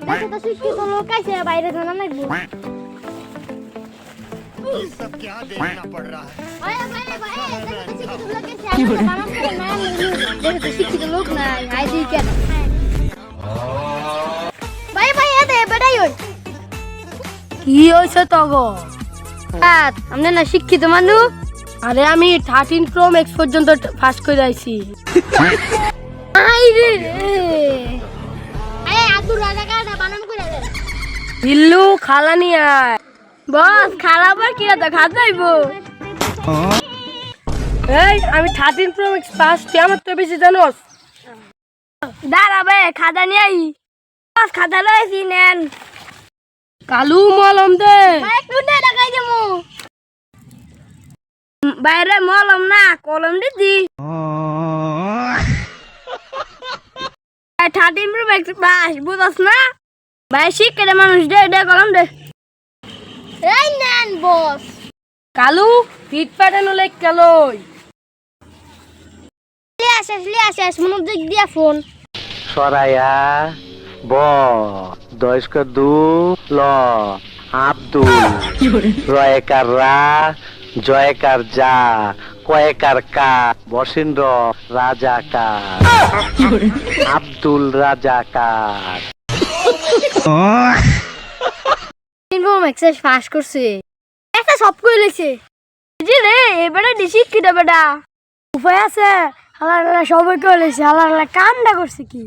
देखे तो शिक्षित लोग कैसे বাইরে জানা লাগবে ये सब क्या देखना पड़ रहा है। ভাই দেখে তো শিক্ষিত লোক कैसे আগে বানাস করে না দেখে তো শিক্ষিত লোক না আই দি কেন ভাই এদে বেটাই হই কি হইছে তগো আমনে না শিক্ষিত মানুষ আরে আমি 13 প্রো ম্যাক্স পর্যন্ত পাস করে আইছি আই রে আয় আদু রাজা কাটা বানান করে দে বিল্লু খালা নি আয় বস খালা আবার কি রাতে খাত যাইবো এই আমি 13 প্রো ম্যাক্স পাস তুই আমার তো বেশি জানোস দাঁড়াবে খাদা নিয়ে আই বস খাদা লইছি নেন কালু মলম দে ভাই একটু দে দেখাই দেমু বাইরে মলম না কলম দিদি 13 প্রো ম্যাক্স পাস বুঝছ না ভাই শিক্ষিত মানুষ দে কলম দে এই নেন বস কালু ফিট প্যাটার্ন লেখ কালই লিয়ে আসে মনোযোগ দিয়া ফোন সরাইয়া ব দয়স্ক দু ল আব্দুল রয়কার রা জয়কার যা কয়েকার কা বসিন্দ্র রাজাকার আব্দুল রাজাকার ইনফো ম্যাক্সেস পাস করছে একটা সব কই লইছে জি রে এবারে দিছি কি বেটা উপায় আছে হালা সবাই কই লইছে হালা কামটা করছে কি